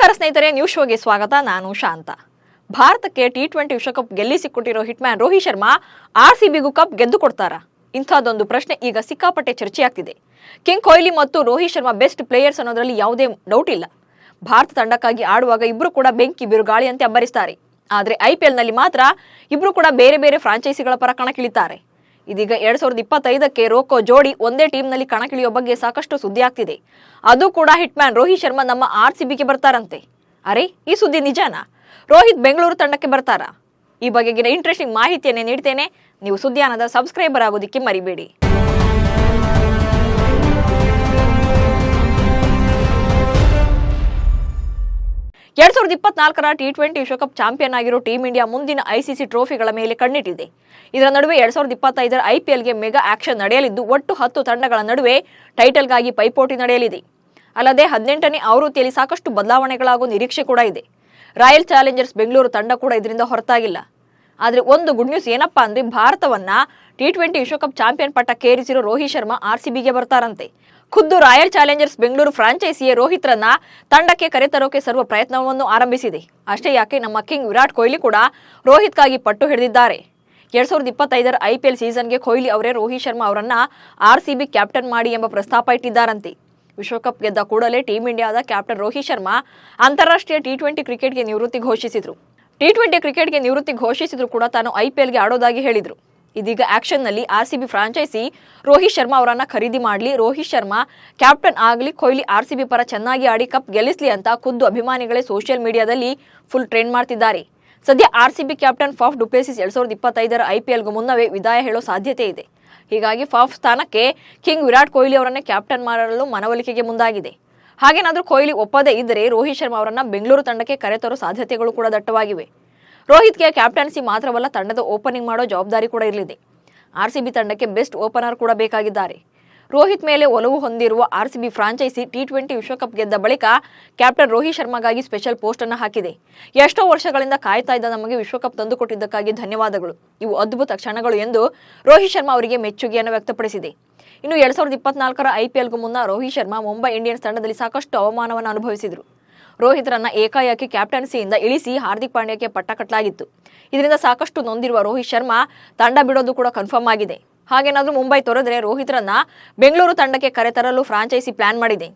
ನಮಸ್ಕಾರ ಸ್ನೇಹಿತರೆ, ನ್ಯೂಸ್ ಶೋಗೆ ಸ್ವಾಗತ. ನಾನು ಶಾಂತ. ಭಾರತಕ್ಕೆ ಟಿ20 ವಿಶ್ವಕಪ್ ಗೆಲ್ಲಿಸಿಕೊಟ್ಟಿರೋ ಹಿಟ್ಮ್ಯಾನ್ ರೋಹಿತ್ ಶರ್ಮಾ ಆರ್ಸಿಬಿಗೂ ಕಪ್ ಗೆದ್ದು ಕೊಡ್ತಾರಾ? ಇಂಥದ್ದೊಂದು ಪ್ರಶ್ನೆ ಈಗ ಸಿಕ್ಕಾಪಟ್ಟೆ ಚರ್ಚೆಯಾಗ್ತಿದೆ. ಕಿಂಗ್ ಕೊಹ್ಲಿ ಮತ್ತು ರೋಹಿತ್ ಶರ್ಮಾ ಬೆಸ್ಟ್ ಪ್ಲೇಯರ್ಸ್ ಅನ್ನೋದ್ರಲ್ಲಿ ಯಾವುದೇ ಡೌಟ್ ಇಲ್ಲ. ಭಾರತ ತಂಡಕ್ಕಾಗಿ ಆಡುವಾಗ ಇಬ್ರು ಕೂಡ ಬೆಂಕಿ ಬಿರುಗಾಳಿಯಂತೆ ಅಬ್ಬರಿಸ್ತಾರೆ. ಆದರೆ IPLನಲ್ಲಿ ಮಾತ್ರ ಇಬ್ರು ಕೂಡ ಬೇರೆ ಬೇರೆ ಫ್ರಾಂಚೈಸಿಗಳ ಪರ ಕಣಕ್ಕಿಳಿತಾರೆ. ಇದೀಗ 2025ಕ್ಕೆ ರೋಕೋ ಜೋಡಿ ಒಂದೇ ಟೀಮ್ನಲ್ಲಿ ಕಣಕ್ಕಿಳಿಯೋ ಬಗ್ಗೆ ಸಾಕಷ್ಟು ಸುದ್ದಿ ಆಗ್ತಿದೆ. ಅದು ಕೂಡ ಹಿಟ್ಮ್ಯಾನ್ ರೋಹಿತ್ ಶರ್ಮಾ ನಮ್ಮ RCBಗೆ ಬರ್ತಾರಂತೆ. ಅರೆ, ಈ ಸುದ್ದಿ ನಿಜಾನಾ? ರೋಹಿತ್ ಬೆಂಗಳೂರು ತಂಡಕ್ಕೆ ಬರ್ತಾರಾ? ಈ ಬಗೆಗಿನ ಇಂಟ್ರೆಸ್ಟಿಂಗ್ ಮಾಹಿತಿಯನ್ನೇ ನೀಡ್ತೇನೆ. ನೀವು ಸುದ್ದಿಯಾನದ ಸಬ್ಸ್ಕ್ರೈಬರ್ ಆಗೋದಿಕ್ಕೆ ಮರಿಬೇಡಿ. 2024ರ ಟಿ20 ವಿಶ್ವಕಪ್ ಚಾಂಪಿಯನ್ ಆಗಿರೋ ಟೀಂ ಇಂಡಿಯಾ ಮುಂದಿನ ICC ಟ್ರೋಫಿಗಳ ಮೇಲೆ ಕಣ್ಣಿಟ್ಟಿದೆ. ಇದರ ನಡುವೆ 2025ರ IPLಗೆ ಮೆಗಾ ಆಕ್ಷನ್ ನಡೆಯಲಿದ್ದು, ಒಟ್ಟು 10 ತಂಡಗಳ ನಡುವೆ ಟೈಟಲ್ಗಾಗಿ ಪೈಪೋಟಿ ನಡೆಯಲಿದೆ. ಅಲ್ಲದೆ 18ನೇ ಆವೃತ್ತಿಯಲ್ಲಿ ಸಾಕಷ್ಟು ಬದಲಾವಣೆಗಳಾಗುವ ನಿರೀಕ್ಷೆ ಕೂಡ ಇದೆ. ರಾಯಲ್ ಚಾಲೆಂಜರ್ಸ್ ಬೆಂಗಳೂರು ತಂಡ ಕೂಡ ಇದರಿಂದ ಹೊರತಾಗಿಲ್ಲ. ಆದರೆ ಒಂದು ಗುಡ್ ನ್ಯೂಸ್ ಏನಪ್ಪಾ ಅಂದ್ರೆ, ಭಾರತವನ್ನ ಟಿ20 ವಿಶ್ವಕಪ್ ಚಾಂಪಿಯನ್ ಪಟ್ಟಕ್ಕೇರಿಸಿರೋ ರೋಹಿತ್ ಶರ್ಮಾ RCBಗೆ ಬರ್ತಾರಂತೆ. ಖುದ್ದು ರಾಯಲ್ ಚಾಲೆಂಜರ್ಸ್ ಬೆಂಗಳೂರು ಫ್ರಾಂಚೈಸಿಯೇ ರೋಹಿತ್ ರನ್ನ ತಂಡಕ್ಕೆ ಕರೆತರೋಕೆ ಸರ್ವ ಪ್ರಯತ್ನವನ್ನು ಆರಂಭಿಸಿದೆ. ಅಷ್ಟೇ ಯಾಕೆ, ನಮ್ಮ ಕಿಂಗ್ ವಿರಾಟ್ ಕೊಹ್ಲಿ ಕೂಡ ರೋಹಿತ್ಗಾಗಿ ಪಟ್ಟು ಹಿಡಿದಿದ್ದಾರೆ. 2025ರ IPL ಸೀಸನ್ಗೆ ಕೊಹ್ಲಿ ಅವರೇ ರೋಹಿತ್ ಶರ್ಮಾ ಅವರನ್ನ RCB ಕ್ಯಾಪ್ಟನ್ ಮಾಡಿ ಎಂಬ ಪ್ರಸ್ತಾಪ ಇಟ್ಟಿದ್ದಾರಂತೆ. ವಿಶ್ವಕಪ್ ಗೆದ್ದ ಕೂಡಲೇ ಟೀಂ ಇಂಡಿಯಾದ ಕ್ಯಾಪ್ಟನ್ ರೋಹಿತ್ ಶರ್ಮಾ ಅಂತಾರಾಷ್ಟ್ರೀಯ ಟಿ20 ಕ್ರಿಕೆಟ್ಗೆ ನಿವೃತ್ತಿ ಘೋಷಿಸಿದ್ರು. ಟಿ20 ಕ್ರಿಕೆಟ್ಗೆ ನಿವೃತ್ತಿ ಘೋಷಿಸಿದ್ರು ಕೂಡ ತಾನು IPLಗೆ ಆಡೋದಾಗಿ ಹೇಳಿದ್ರು. ಇದೀಗ ಆಕ್ಷನ್ನಲ್ಲಿ RCB ಫ್ರಾಂಚೈಸಿ ರೋಹಿತ್ ಶರ್ಮಾ ಅವರನ್ನ ಖರೀದಿ ಮಾಡಲಿ, ರೋಹಿತ್ ಶರ್ಮಾ ಕ್ಯಾಪ್ಟನ್ ಆಗಲಿ, ಕೊಹ್ಲಿ RCB ಪರ ಚೆನ್ನಾಗಿ ಆಡಿ ಕಪ್ ಗೆಲ್ಲಿಸಲಿ ಅಂತ ಖುದ್ದು ಅಭಿಮಾನಿಗಳೇ ಸೋಷಿಯಲ್ ಮೀಡಿಯಾದಲ್ಲಿ ಫುಲ್ ಟ್ರೆಂಡ್ ಮಾಡ್ತಿದ್ದಾರೆ. ಸದ್ಯ RCB captain Faf du Plessis 2025ರ IPLಗೂ ಮುನ್ನವೇ ವಿದಾಯ ಹೇಳೋ ಸಾಧ್ಯತೆ ಇದೆ. ಹೀಗಾಗಿ ಫಾಫ್ ಸ್ಥಾನಕ್ಕೆ ಕಿಂಗ್ ವಿರಾಟ್ ಕೊಹ್ಲಿ ಅವರನ್ನೇ ಕ್ಯಾಪ್ಟನ್ ಮಾಡಲು ಮನವೊಲಿಕೆಗೆ ಮುಂದಾಗಿದೆ. ಹಾಗೇನಾದ್ರೂ ಕೊಹ್ಲಿ ಒಪ್ಪದೇ ಇದ್ದರೆ ರೋಹಿತ್ ಶರ್ಮಾ ಅವರನ್ನ ಬೆಂಗಳೂರು ತಂಡಕ್ಕೆ ಕರೆತರೋ ಸಾಧ್ಯತೆಗಳು ಕೂಡ ದಟ್ಟವಾಗಿವೆ. ರೋಹಿತ್ಗೆ ಕ್ಯಾಪ್ಟನ್ಸಿ ಮಾತ್ರವಲ್ಲ, ತಂಡದ ಓಪನಿಂಗ್ ಮಾಡೋ ಜವಾಬ್ದಾರಿ ಕೂಡ ಇರಲಿದೆ. RCB ತಂಡಕ್ಕೆ ಬೆಸ್ಟ್ ಓಪನರ್ ಕೂಡ ಬೇಕಾಗಿದ್ದಾರೆ. ರೋಹಿತ್ ಮೇಲೆ ಒಲವು ಹೊಂದಿರುವ RCB ಫ್ರಾಂಚೈಸಿ ಟಿ20 ವಿಶ್ವಕಪ್ ಗೆದ್ದ ಬಳಿಕ ಕ್ಯಾಪ್ಟನ್ ರೋಹಿತ್ ಶರ್ಮಾಗಾಗಿ ಸ್ಪೆಷಲ್ ಪೋಸ್ಟ್ ಅನ್ನು ಹಾಕಿದೆ. ಎಷ್ಟೋ ವರ್ಷಗಳಿಂದ ಕಾಯ್ತಾ ಇದ್ದ ನಮಗೆ ವಿಶ್ವಕಪ್ ತಂದುಕೊಟ್ಟಿದ್ದಕ್ಕಾಗಿ ಧನ್ಯವಾದಗಳು. ಇವು ಅದ್ಭುತ ಕ್ಷಣಗಳು ಎಂದು ರೋಹಿತ್ ಶರ್ಮಾ ಅವರಿಗೆ ಮೆಚ್ಚುಗೆಯನ್ನು ವ್ಯಕ್ತಪಡಿಸಿದೆ. ಇನ್ನು 2024ರ IPLಗೂ ಮುನ್ನ ರೋಹಿತ್ ಶರ್ಮಾ ಮುಂಬೈ ಇಂಡಿಯನ್ಸ್ ತಂಡದಲ್ಲಿ ಸಾಕಷ್ಟು ಅವಮಾನವನ್ನು ಅನುಭವಿಸಿದರು. ರೋಹಿತ್ ರನ್ನ ಏಕಾಏಕಿ ಕ್ಯಾಪ್ಟನ್ಸಿಯಿಂದ ಇಳಿಸಿ ಹಾರ್ದಿಕ್ ಪಾಂಡ್ಯಕ್ಕೆ ಪಟ್ಟ ಕಟ್ಟಲಾಗಿತ್ತು. ಇದರಿಂದ ಸಾಕಷ್ಟು ನೊಂದಿರುವ ರೋಹಿತ್ ಶರ್ಮಾ ತಂಡ ಬಿಡೋದು ಕೂಡ ಕನ್ಫರ್ಮ್ ಆಗಿದೆ. ಹಾಗೇನಾದ್ರೂ ಮುಂಬೈ ತೊರೆದ್ರೆ ರೋಹಿತ್ ರನ್ನ ಬೆಂಗಳೂರು ತಂಡಕ್ಕೆ ಕರೆತರಲು ಫ್ರಾಂಚೈಸಿ ಪ್ಲಾನ್ ಮಾಡಿದೆ.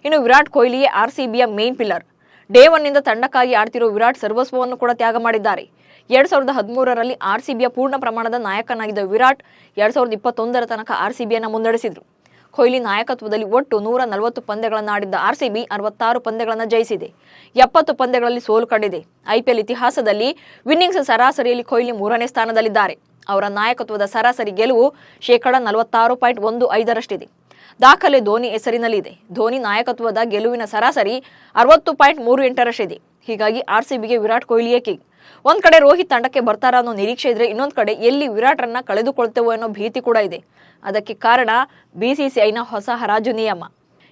ಇನ್ನು ವಿರಾಟ್ ಕೊಹ್ಲಿಯೇ RCBಯ ಮೇನ್ ಪಿಲ್ಲರ್. ಡೇ 1ನಿಂದ ತಂಡಕ್ಕಾಗಿ ಆಡ್ತಿರೋ ವಿರಾಟ್ ಸರ್ವಸ್ವವನ್ನು ಕೂಡ ತ್ಯಾಗ ಮಾಡಿದ್ದಾರೆ. 2013ರಲ್ಲಿ RCBಯ ಪೂರ್ಣ ಪ್ರಮಾಣದ ನಾಯಕನಾಗಿದ್ದ ವಿರಾಟ್ 2021ರ ತನಕ RCBಯನ್ನು ಮುನ್ನಡೆಸಿದ್ರು. ಕೊಹ್ಲಿ ನಾಯಕತ್ವದಲ್ಲಿ ಒಟ್ಟು 140 ಪಂದ್ಯಗಳನ್ನು ಆಡಿದ್ದ RCB 66 ಪಂದ್ಯಗಳನ್ನು ಜಯಿಸಿದೆ. 70 ಪಂದ್ಯಗಳಲ್ಲಿ ಸೋಲು ಕಂಡಿದೆ. IPL ಇತಿಹಾಸದಲ್ಲಿ ವಿನ್ನಿಂಗ್ಸ್ ಸರಾಸರಿಯಲ್ಲಿ ಕೊಹ್ಲಿ 3ನೇ ಸ್ಥಾನದಲ್ಲಿದ್ದಾರೆ. ಅವರ ನಾಯಕತ್ವದ ಸರಾಸರಿ ಗೆಲುವು 46.15ರಷ್ಟಿದೆ. ದಾಖಲೆ ಧೋನಿ ಹೆಸರಿನಲ್ಲಿದೆ. ಧೋನಿ ನಾಯಕತ್ವದ ಗೆಲುವಿನ ಸರಾಸರಿ 60.38ರಷ್ಟಿದೆ. ಹೀಗಾಗಿ RCBಗೆ ವಿರಾಟ್ ಕೊಹ್ಲಿಯೇ ಕಿಂಗ್. ಒಂದ್ ಕಡೆ ರೋಹಿತ್ ತಂಡಕ್ಕೆ ಬರ್ತಾರ ಅನ್ನೋ ನಿರೀಕ್ಷೆ ಇದ್ರೆ, ಇನ್ನೊಂದ್ ಕಡೆ ಎಲ್ಲಿ ವಿರಾಟ್ ರನ್ನ ಕಳೆದುಕೊಳ್ತೇವೋ ಅನ್ನೋ ಭೀತಿ ಕೂಡ ಇದೆ. ಅದಕ್ಕೆ ಕಾರಣ BCCIನ ಹೊಸ ಹರಾಜು ನಿಯಮ.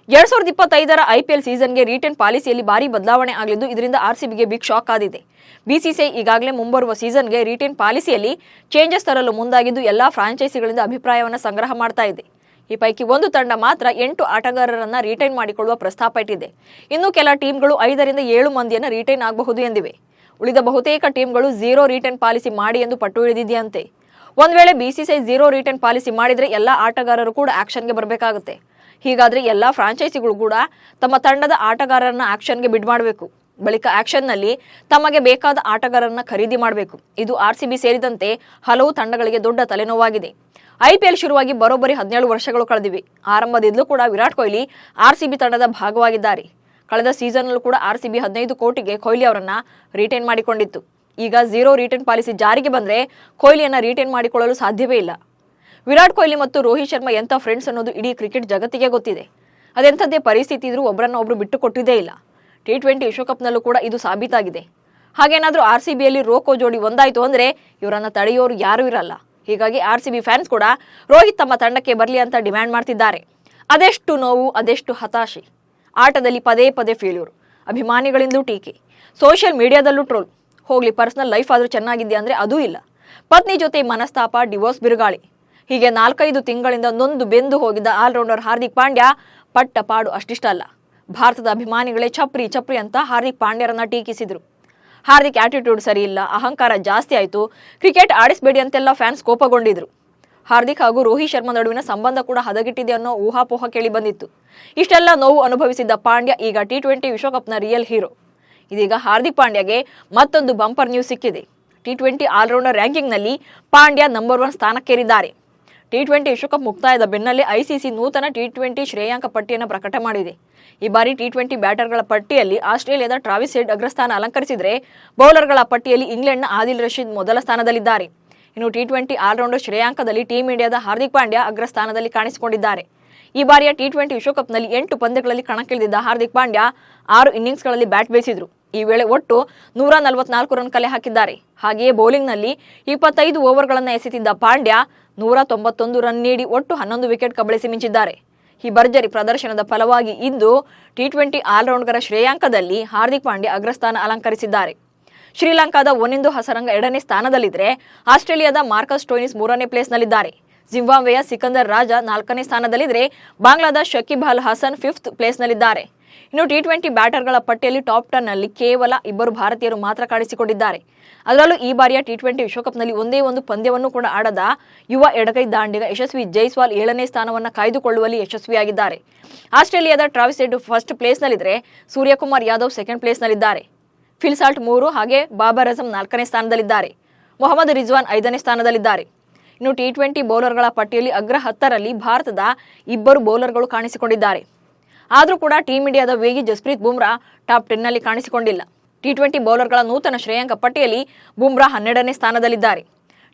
2025ರ IPL ಸೀಸನ್ಗೆ ರಿಟರ್ನ್ ಪಾಲಿಸಿಯಲ್ಲಿ ಭಾರಿ ಬದಲಾವಣೆ ಆಗಲಿದ್ದು, ಇದರಿಂದ RCBಗೆ ಬಿಗ್ ಶಾಕ್ ಆದಿದೆ. BCCI ಈಗಾಗಲೇ ಮುಂಬರುವ ಸೀಸನ್ಗೆ ರಿಟರ್ನ್ ಪಾಲಿಸಿಯಲ್ಲಿ ಚೇಂಜಸ್ ತರಲು ಮುಂದಾಗಿದ್ದು, ಎಲ್ಲಾ ಫ್ರಾಂಚೈಸಿಗಳಿಂದ ಅಭಿಪ್ರಾಯವನ್ನು ಸಂಗ್ರಹ ಮಾಡ್ತಾ ಇದೆ. ಈ ಪೈಕಿ ಒಂದು ತಂಡ ಮಾತ್ರ 8 ಆಟಗಾರರನ್ನ ರಿಟೈನ್ ಮಾಡಿಕೊಳ್ಳುವ ಪ್ರಸ್ತಾಪ ಇಟ್ಟಿದೆ. ಇನ್ನು ಕೆಲ ಟೀಮ್ಗಳು 5ರಿಂದ 7 ಮಂದಿಯನ್ನು ರಿಟೈನ್ ಆಗಬಹುದು ಎಂದಿವೆ. ಉಳಿದ ಬಹುತೇಕ ಟೀಮ್ಗಳು 0 ರಿಟರ್ನ್ ಪಾಲಿಸಿ ಮಾಡಿ ಎಂದು ಪಟ್ಟು ಹಿಡಿದಿದೆಯಂತೆ. ಒಂದ್ ವೇಳೆ BCCI 0 ರಿಟರ್ನ್ ಪಾಲಿಸಿ ಮಾಡಿದ್ರೆ ಎಲ್ಲಾ ಆಟಗಾರರು ಕೂಡ ಆಕ್ಷನ್ಗೆ ಬರಬೇಕಾಗುತ್ತೆ. ಹೀಗಾದ್ರೆ ಎಲ್ಲಾ ಫ್ರಾಂಚೈಸಿಗಳು ಕೂಡ ತಮ್ಮ ತಂಡದ ಆಟಗಾರರನ್ನ ಆಕ್ಷನ್ಗೆ ಬಿಡ್ ಮಾಡಬೇಕು. ಬಳಿಕ ಆಕ್ಷನ್ನಲ್ಲಿ ತಮಗೆ ಬೇಕಾದ ಆಟಗಾರರನ್ನ ಖರೀದಿ ಮಾಡಬೇಕು. ಇದು RCB ಸೇರಿದಂತೆ ಹಲವು ತಂಡಗಳಿಗೆ ದೊಡ್ಡ ತಲೆನೋವಾಗಿದೆ. IPL ಶುರುವಾಗಿ ಬರೋಬ್ಬರಿ 17 ವರ್ಷಗಳು ಕಳೆದಿವೆ. ಆರಂಭದಿಂದಲೂ ಕೂಡ ವಿರಾಟ್ ಕೊಹ್ಲಿ RCB ತಂಡದ ಭಾಗವಾಗಿದ್ದಾರೆ. ಕಳೆದ ಸೀಸನ್ನಲ್ಲೂ ಕೂಡ RCB 15 ಕೋಟಿಗೆ ಕೊಹ್ಲಿ ಅವರನ್ನ ರಿಟೈನ್ ಮಾಡಿಕೊಂಡಿತ್ತು. ಈಗ 0 ರಿಟರ್ನ್ ಪಾಲಿಸಿ ಜಾರಿಗೆ ಬಂದ್ರೆ ಕೊಹ್ಲಿಯನ್ನ ರಿಟೈನ್ ಮಾಡಿಕೊಳ್ಳಲು ಸಾಧ್ಯವೇ ಇಲ್ಲ. ವಿರಾಟ್ ಕೊಹ್ಲಿ ಮತ್ತು ರೋಹಿತ್ ಶರ್ಮಾ ಎಂಥ ಫ್ರೆಂಡ್ಸ್ ಅನ್ನೋದು ಇಡೀ ಕ್ರಿಕೆಟ್ ಜಗತ್ತಿಗೆ ಗೊತ್ತಿದೆ. ಅದೆಂಥದ್ದೇ ಪರಿಸ್ಥಿತಿ ಇದ್ರೂ ಒಬ್ಬರನ್ನ ಒಬ್ರು ಬಿಟ್ಟು ಕೊಟ್ಟಿದ್ದೇ ಇಲ್ಲ. ಟಿ20 ವಿಶ್ವಕಪ್ನಲ್ಲೂ ಕೂಡ ಇದು ಸಾಬೀತಾಗಿದೆ. ಹಾಗೇನಾದ್ರೂ RCBಯಲ್ಲಿ ರೋಕೋ ಜೋಡಿ ಒಂದಾಯ್ತು ಅಂದ್ರೆ ಇವರನ್ನ ತಡೆಯೋರು ಯಾರೂ ಇರಲ್ಲ. ಹೀಗಾಗಿ RCB ಫ್ಯಾನ್ಸ್ ಕೂಡ ರೋಹಿತ್ ತಮ್ಮ ತಂಡಕ್ಕೆ ಬರಲಿ ಅಂತ ಡಿಮ್ಯಾಂಡ್ ಮಾಡ್ತಿದ್ದಾರೆ. ಅದೆಷ್ಟು ನೋವು, ಅದೆಷ್ಟು ಹತಾಶೆ. ಆಟದಲ್ಲಿ ಪದೇ ಪದೇ ಫೇಲ್ಯೂರ್, ಅಭಿಮಾನಿಗಳಿಂದಲೂ ಟೀಕೆ, ಸೋಷಿಯಲ್ ಮೀಡಿಯಾದಲ್ಲೂ ಟ್ರೋಲ್. ಹೋಗ್ಲಿ, ಪರ್ಸನಲ್ ಲೈಫ್ ಆದ್ರೂ ಚೆನ್ನಾಗಿದ್ಯಾ ಅಂದ್ರೆ ಅದೂ ಇಲ್ಲ. ಪತ್ನಿ ಜೊತೆ ಮನಸ್ತಾಪ, ಡಿವೋರ್ಸ್ ಬಿರುಗಾಳಿ. ಹೀಗೆ 4-5 ತಿಂಗಳಿಂದ ನೊಂದು ಬೆಂದು ಹೋಗಿದ್ದ ಆಲ್ರೌಂಡರ್ ಹಾರ್ದಿಕ್ ಪಾಂಡ್ಯ ಪಟ್ಟ ಪಾಡು ಅಷ್ಟಿಷ್ಟಲ್ಲ. ಭಾರತದ ಅಭಿಮಾನಿಗಳೇ ಚಪ್ರಿ ಚಪ್ರಿ ಅಂತ ಹಾರ್ದಿಕ್ ಪಾಂಡ್ಯರನ್ನ ಟೀಕಿಸಿದ್ರು. ಹಾರ್ದಿಕ್ ಆಟಿಟ್ಯೂಡ್ ಸರಿ ಇಲ್ಲ, ಅಹಂಕಾರ ಜಾಸ್ತಿ ಆಯಿತು, ಕ್ರಿಕೆಟ್ ಆಡಿಸಬೇಡಿ ಅಂತೆಲ್ಲ ಫ್ಯಾನ್ಸ್ ಕೋಪಗೊಂಡಿದ್ರು. ಹಾರ್ದಿಕ್ ಹಾಗೂ ರೋಹಿತ್ ಶರ್ಮಾ ನಡುವಿನ ಸಂಬಂಧ ಕೂಡ ಹದಗೆಟ್ಟಿದೆ ಅನ್ನೋ ಊಹಾಪೋಹ ಕೇಳಿ ಬಂದಿತ್ತು. ಇಷ್ಟೆಲ್ಲ ನೋವು ಅನುಭವಿಸಿದ್ದ ಪಾಂಡ್ಯ ಈಗ T20 ವಿಶ್ವಕಪ್ನ ರಿಯಲ್ ಹೀರೋ. ಇದೀಗ ಹಾರ್ದಿಕ್ ಪಾಂಡ್ಯಗೆ ಮತ್ತೊಂದು ಬಂಪರ್ ನ್ಯೂಸ್ ಸಿಕ್ಕಿದೆ. T20 ಆಲ್ರೌಂಡರ್ ರ್ಯಾಂಕಿಂಗ್ನಲ್ಲಿ ಪಾಂಡ್ಯ ನಂಬರ್ 1 ಸ್ಥಾನಕ್ಕೇರಿದ್ದಾರೆ. T20 ವಿಶ್ವಕಪ್ ಮುಕ್ತಾಯದ ಬೆನ್ನಲ್ಲೇ ICC ನೂತನ T20 ಶ್ರೇಯಾಂಕ ಪಟ್ಟಿಯನ್ನು ಪ್ರಕಟ ಮಾಡಿದೆ. ಈ ಬಾರಿ T20 ಬ್ಯಾಟರ್ಗಳ ಪಟ್ಟಿಯಲ್ಲಿ ಆಸ್ಟ್ರೇಲಿಯಾದ ಟ್ರಾವಿಸ್ ಹೆಡ್ ಅಗ್ರಸ್ಥಾನ ಅಲಂಕರಿಸಿದರೆ, ಬೌಲರ್ಗಳ ಪಟ್ಟಿಯಲ್ಲಿ ಇಂಗ್ಲೆಂಡ್ನ ಆದಿಲ್ ರಶೀದ್ ಮೊದಲ ಸ್ಥಾನದಲ್ಲಿದ್ದಾರೆ. ಇನ್ನು T20 ಆಲ್ರೌಂಡರ್ ಶ್ರೇಯಾಂಕದಲ್ಲಿ ಟೀಮ್ ಇಂಡಿಯಾದ ಹಾರ್ದಿಕ್ ಪಾಂಡ್ಯ ಅಗ್ರಸ್ಥಾನದಲ್ಲಿ ಕಾಣಿಸಿಕೊಂಡಿದ್ದಾರೆ. ಈ ಬಾರಿಯ T20 ವಿಶ್ವಕಪ್ನಲ್ಲಿ 8 ಪಂದ್ಯಗಳಲ್ಲಿ ಕಣಕ್ಕಿಳಿದಿದ್ದ ಹಾರ್ದಿಕ್ ಪಾಂಡ್ಯ 6 ಇನ್ನಿಂಗ್ಸ್ಗಳಲ್ಲಿ ಬ್ಯಾಟ್ ಬೀಸಿದ್ರು. ಈ ವೇಳೆ ಒಟ್ಟು 144 ರನ್ ಕಲೆ ಹಾಕಿದ್ದಾರೆ. ಹಾಗೆಯೇ ಬೌಲಿಂಗ್ನಲ್ಲಿ 25 ಓವರ್ಗಳನ್ನು ಎಸೆದಿದ್ದ ಪಾಂಡ್ಯ 191 ರನ್ ನೀಡಿ ಒಟ್ಟು 11 ವಿಕೆಟ್ ಕಬಳಿಸಿ ಮಿಂಚಿದ್ದಾರೆ. ಈ ಭರ್ಜರಿ ಪ್ರದರ್ಶನದ ಫಲವಾಗಿ ಇಂದು T20 ಆಲ್ರೌಂಡರ್ ಶ್ರೇಯಾಂಕದಲ್ಲಿ ಹಾರ್ದಿಕ್ ಪಾಂಡ್ಯ ಅಗ್ರಸ್ಥಾನ ಅಲಂಕರಿಸಿದ್ದಾರೆ. ಶ್ರೀಲಂಕಾದ ಒನಿಂದು ಹಸರಂಗ 2ನೇ ಸ್ಥಾನದಲ್ಲಿದ್ದರೆ, ಆಸ್ಟ್ರೇಲಿಯಾದ ಮಾರ್ಕಸ್ ಸ್ಟೋಯ್ನಿಸ್ 3ನೇ ಪ್ಲೇಸ್ನಲ್ಲಿದ್ದಾರೆ. ಜಿಂಬಾಬ್ವೆಯ ಸಿಕಂದರ್ ರಾಜ 4ನೇ ಸ್ಥಾನದಲ್ಲಿದ್ದರೆ, ಬಾಂಗ್ಲಾದ ಶಕೀಬ್ ಅಲ್ ಹಸನ್ 5th ಪ್ಲೇಸ್ನಲ್ಲಿದ್ದಾರೆ. ಇನ್ನು T20 ಬ್ಯಾಟರ್ಗಳ ಪಟ್ಟಿಯಲ್ಲಿ ಟಾಪ್ 10ನಲ್ಲಿ ಕೇವಲ 2 ಭಾರತೀಯರು ಮಾತ್ರ ಕಾಣಿಸಿಕೊಂಡಿದ್ದಾರೆ. ಅದರಲ್ಲೂ ಈ ಬಾರಿಯ T20 ವಿಶ್ವಕಪ್ನಲ್ಲಿ ಒಂದೇ ಒಂದು ಪಂದ್ಯವನ್ನು ಕೂಡ ಆಡದ ಯುವ ಎಡಗೈ ದಾಂಡಿಗ ಯಶಸ್ವಿ ಜೈಸ್ವಾಲ್ 7ನೇ ಸ್ಥಾನವನ್ನು ಕಾಯ್ದುಕೊಳ್ಳುವಲ್ಲಿ ಯಶಸ್ವಿಯಾಗಿದ್ದಾರೆ. ಆಸ್ಟ್ರೇಲಿಯಾದ ಟ್ರಾವಿಸ್ ಹೆಡ್ 1st ಪ್ಲೇಸ್ನಲ್ಲಿದ್ದರೆ, ಸೂರ್ಯಕುಮಾರ್ ಯಾದವ್ 2nd ಪ್ಲೇಸ್ನಲ್ಲಿದ್ದಾರೆ. ಫಿಲ್ ಸಾಲ್ಟ್ 3 ಹಾಗೆ ಬಾಬರ್ ಅಜಮ್ 4ನೇ ಸ್ಥಾನದಲ್ಲಿದ್ದಾರೆ. ಮೊಹಮ್ಮದ್ ರಿಜ್ವಾನ್ 5ನೇ ಸ್ಥಾನದಲ್ಲಿದ್ದಾರೆ. ಇನ್ನು T20 ಬೌಲರ್ಗಳ ಪಟ್ಟಿಯಲ್ಲಿ ಅಗ್ರ 10ರಲ್ಲಿ ಭಾರತದ 2 ಬೌಲರ್ಗಳು ಕಾಣಿಸಿಕೊಂಡಿದ್ದಾರೆ. ಆದರೂ ಕೂಡ ಟೀಮ್ ಇಂಡಿಯಾದ ವೇಗಿ ಜಸ್ಪ್ರೀತ್ ಬುಮ್ರಾ ಟಾಪ್ 10ನಲ್ಲಿ ಕಾಣಿಸಿಕೊಂಡಿಲ್ಲ. T20 ಬೌಲರ್ಗಳ ನೂತನ ಶ್ರೇಯಾಂಕ ಪಟ್ಟಿಯಲ್ಲಿ ಬುಮ್ರಾ 12ನೇ ಸ್ಥಾನದಲ್ಲಿದ್ದಾರೆ.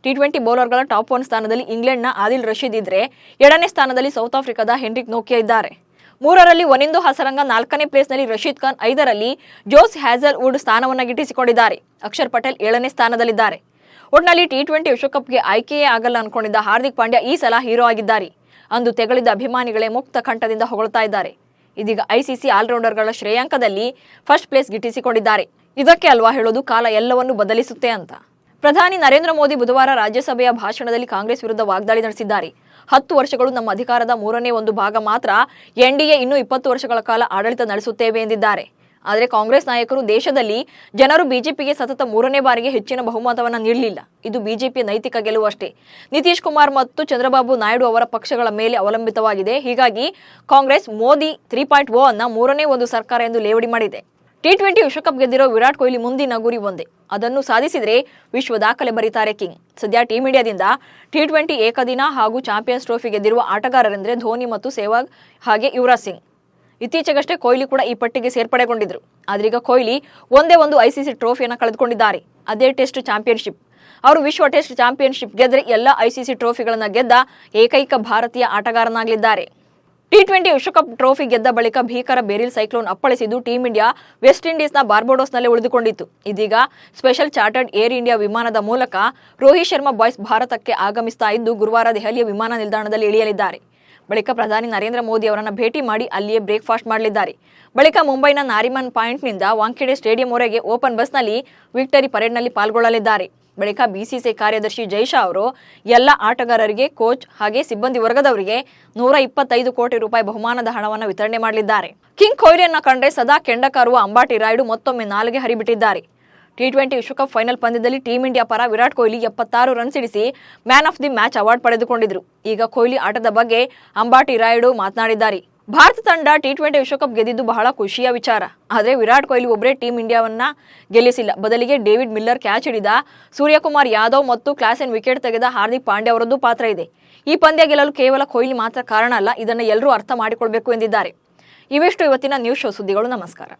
T20 ಬೌಲರ್ಗಳ ಟಾಪ್ 1 ಸ್ಥಾನದಲ್ಲಿ ಇಂಗ್ಲೆಂಡ್ನ ಆದಿಲ್ ರಶೀದ್ ಇದ್ರೆ, 2ನೇ ಸ್ಥಾನದಲ್ಲಿ ಸೌತ್ ಆಫ್ರಿಕಾದ ಹೆನ್ರಿಕ್ ನೋಕಿಯಾ ಇದ್ದಾರೆ. 3ರಲ್ಲಿ ಒನಿಂದು ಹಸರಂಗ, 4ನೇ ಪ್ಲೇಸ್ನಲ್ಲಿ Rashid Khan, 5ರಲ್ಲಿ Jose hazel wood ಸ್ಥಾನವನ್ನು ಗಿಟ್ಟಿಸಿಕೊಂಡಿದ್ದಾರೆ. ಅಕ್ಷರ್ ಪಟೇಲ್ 7ನೇ ಸ್ಥಾನದಲ್ಲಿದ್ದಾರೆ. ಒಟ್ನಲ್ಲಿ T20 ವಿಶ್ವಕಪ್ಗೆ ಆಯ್ಕೆಯೇ ಆಗಲ್ಲ ಅನ್ಕೊಂಡಿದ್ದ ಹಾರ್ದಿಕ್ ಪಾಂಡ್ಯ ಈ ಸಲ ಹೀರೋ ಆಗಿದ್ದಾರೆ. ಅಂದು ತೆಗಳಿದ ಅಭಿಮಾನಿಗಳೇ ಮುಕ್ತ ಕಂಠದಿಂದ ಹೊಗಳ್ತಾ ಇದ್ದಾರೆ. ಇದೀಗ ICC ಆಲ್ರೌಂಡರ್ಗಳ ಶ್ರೇಯಾಂಕದಲ್ಲಿ 1st ಪ್ಲೇಸ್ ಗಿಟ್ಟಿಸಿಕೊಂಡಿದ್ದಾರೆ. ಇದಕ್ಕೆ ಅಲ್ವಾ ಹೇಳೋದು ಕಾಲ ಎಲ್ಲವನ್ನೂ ಬದಲಿಸುತ್ತೆ ಅಂತ. ಪ್ರಧಾನಿ ನರೇಂದ್ರ ಮೋದಿ ಬುಧವಾರ ರಾಜ್ಯಸಭೆಯ ಭಾಷಣದಲ್ಲಿ ಕಾಂಗ್ರೆಸ್ ವಿರುದ್ಧ ವಾಗ್ದಾಳಿ ನಡೆಸಿದ್ದಾರೆ. 10 ವರ್ಷಗಳು ನಮ್ಮ ಅಧಿಕಾರದ 3ನೇ 1 ಭಾಗ ಮಾತ್ರ, NDA ಇನ್ನೂ 20 ವರ್ಷಗಳ ಕಾಲ ಆಡಳಿತ ನಡೆಸುತ್ತೇವೆ ಎಂದಿದ್ದಾರೆ. ಆದರೆ ಕಾಂಗ್ರೆಸ್ ನಾಯಕರು ದೇಶದಲ್ಲಿ ಜನರು ಬಿಜೆಪಿಗೆ ಸತತ 3ನೇ ಬಾರಿಗೆ ಹೆಚ್ಚಿನ ಬಹುಮತವನ್ನು ನೀಡಲಿಲ್ಲ. ಇದು ಬಿಜೆಪಿಯ ನೈತಿಕ ಗೆಲುವು ಅಷ್ಟೇ. ನಿತೀಶ್ ಕುಮಾರ್ ಮತ್ತು ಚಂದ್ರಬಾಬು ನಾಯ್ಡು ಅವರ ಪಕ್ಷಗಳ ಮೇಲೆ ಅವಲಂಬಿತವಾಗಿದೆ. ಹೀಗಾಗಿ ಕಾಂಗ್ರೆಸ್ ಮೋದಿ 3.0 ಅನ್ನ 3ನೇ 1 ಸರ್ಕಾರ ಎಂದು ಲೇವಡಿ ಮಾಡಿದೆ. T20 ವಿಶ್ವಕಪ್ ಗೆದ್ದಿರೋ ವಿರಾಟ್ ಕೊಹ್ಲಿ ಮುಂದಿನ ಗುರಿ ಒಂದೇ, ಅದನ್ನು ಸಾಧಿಸಿದರೆ ವಿಶ್ವ ದಾಖಲೆ ಬರೀತಾರೆ ಕಿಂಗ್. ಸದ್ಯ ಟೀಮ್ ಇಂಡಿಯಾದಿಂದ T20 ಏಕದಿನ ಹಾಗೂ ಚಾಂಪಿಯನ್ಸ್ ಟ್ರೋಫಿ ಗೆದ್ದಿರುವ ಆಟಗಾರರೆಂದರೆ ಧೋನಿ ಮತ್ತು ಸೆಹ್ವಾಗ್ ಹಾಗೆ ಯುವರಾಜ್ ಸಿಂಗ್. ಇತ್ತೀಚೆಗಷ್ಟೇ ಕೊಹ್ಲಿ ಕೂಡ ಈ ಪಟ್ಟಿಗೆ ಸೇರ್ಪಡೆಗೊಂಡಿದ್ರು. ಆದ್ರೀಗ ಕೊಹ್ಲಿ ಒಂದೇ ಒಂದು ICC ಟ್ರೋಫಿಯನ್ನು ಕಳೆದುಕೊಂಡಿದ್ದಾರೆ. ಅದೇ ಟೆಸ್ಟ್ ಚಾಂಪಿಯನ್ಶಿಪ್. ಅವರು ವಿಶ್ವ ಟೆಸ್ಟ್ ಚಾಂಪಿಯನ್ಶಿಪ್ ಗೆದ್ದರೆ ಎಲ್ಲ ICC ಟ್ರೋಫಿಗಳನ್ನು ಗೆದ್ದ ಏಕೈಕ ಭಾರತೀಯ ಆಟಗಾರನಾಗಲಿದ್ದಾರೆ. T20 ವಿಶ್ವಕಪ್ ಟ್ರೋಫಿ ಗೆದ್ದ ಬಳಿಕ ಭೀಕರ ಬೆರಿಲ್ ಸೈಕ್ಲೋನ್ ಅಪ್ಪಳಿಸಿದ್ದು ಟೀಮ್ ಇಂಡಿಯಾ ವೆಸ್ಟ್ ಇಂಡೀಸ್ನ ಬಾರ್ಬಡೋಸ್ನಲ್ಲೇ ಉಳಿದುಕೊಂಡಿತ್ತು. ಇದೀಗ ಸ್ಪೆಷಲ್ ಚಾರ್ಟರ್ಡ್ ಏರ್ ಇಂಡಿಯಾ ವಿಮಾನದ ಮೂಲಕ ರೋಹಿತ್ ಶರ್ಮಾ ಬಾಯ್ಸ್ ಭಾರತಕ್ಕೆ ಆಗಮಿಸ್ತಾ ಇದ್ದು, ಗುರುವಾರ ದೆಹಲಿಯ ವಿಮಾನ ನಿಲ್ದಾಣದಲ್ಲಿ ಇಳಿಯಲಿದ್ದಾರೆ. ಬಳಿಕ ಪ್ರಧಾನಿ ನರೇಂದ್ರ ಮೋದಿ ಅವರನ್ನು ಭೇಟಿ ಮಾಡಿ ಅಲ್ಲಿಯೇ ಬ್ರೇಕ್ಫಾಸ್ಟ್ ಮಾಡಲಿದ್ದಾರೆ. ಬಳಿಕ ಮುಂಬೈನ ನಾರಿಮನ್ ಪಾಯಿಂಟ್ನಿಂದ ವಾಂಖೆಡೆ ಸ್ಟೇಡಿಯಂವರೆಗೆ ಓಪನ್ ಬಸ್ನಲ್ಲಿ ವಿಕ್ಟರಿ ಪರೇಡ್ನಲ್ಲಿ ಪಾಲ್ಗೊಳ್ಳಲಿದ್ದಾರೆ. ಬಳಿಕ BCCI ಕಾರ್ಯದರ್ಶಿ ಜೈಶಾ ಅವರು ಎಲ್ಲ ಆಟಗಾರರಿಗೆ, ಕೋಚ್ ಹಾಗೆ ಸಿಬ್ಬಂದಿ ವರ್ಗದವರಿಗೆ 125 ಕೋಟಿ ರೂಪಾಯಿ ಬಹುಮಾನದ ಹಣವನ್ನು ವಿತರಣೆ ಮಾಡಲಿದ್ದಾರೆ. ಕಿಂಗ್ ಕೊಹ್ಲಿಯನ್ನ ಕಂಡ್ರೆ ಸದಾ ಕೆಂಡ ಕಾರುವ ಅಂಬಾಟಿ ರಾಯುಡು ಮತ್ತೊಮ್ಮೆ ನಾಲಿಗೆ ಹರಿಬಿಟ್ಟಿದ್ದಾರೆ. T20 ವಿಶ್ವಕಪ್ ಫೈನಲ್ ಪಂದ್ಯದಲ್ಲಿ ಟೀಮ್ ಇಂಡಿಯಾ ಪರ ವಿರಾಟ್ ಕೊಹ್ಲಿ 76 ರನ್ ಸಿಡಿಸಿ man of the match award ಪಡೆದುಕೊಂಡಿದ್ರು. ಈಗ ಕೊಹ್ಲಿ ಆಟದ ಬಗ್ಗೆ ಅಂಬಾಟಿ ರಾಯುಡು ಮಾತನಾಡಿದ್ದಾರೆ. ಭಾರತ ತಂಡ T20 ವಿಶ್ವಕಪ್ ಗೆದ್ದಿದ್ದು ಬಹಳ ಖುಷಿಯ ವಿಚಾರ. ಆದರೆ ವಿರಾಟ್ ಕೊಹ್ಲಿ ಒಬ್ಬರೇ ಟೀಮ್ ಇಂಡಿಯಾವನ್ನ ಗೆಲ್ಲಿಸಿಲ್ಲ. ಬದಲಿಗೆ ಡೇವಿಡ್ ಮಿಲ್ಲರ್ ಕ್ಯಾಚ್ ಹಿಡಿದ, ಸೂರ್ಯಕುಮಾರ್ ಯಾದವ್ ಮತ್ತು ಕ್ಲಾಸೆನ್ ವಿಕೆಟ್ ತೆಗೆದ ಹಾರ್ದಿಕ್ ಪಾಂಡ್ಯ ಅವರದ್ದು ಪಾತ್ರ ಇದೆ. ಈ ಪಂದ್ಯ ಗೆಲ್ಲಲು ಕೇವಲ ಕೊಹ್ಲಿ ಮಾತ್ರ ಕಾರಣ ಅಲ್ಲ, ಇದನ್ನು ಎಲ್ಲರೂ ಅರ್ಥ ಮಾಡಿಕೊಳ್ಬೇಕು ಎಂದಿದ್ದಾರೆ. ಇವಿಷ್ಟು ಇವತ್ತಿನ ನ್ಯೂಸ್ ಶೋ ಸುದ್ದಿಗಳು. ನಮಸ್ಕಾರ.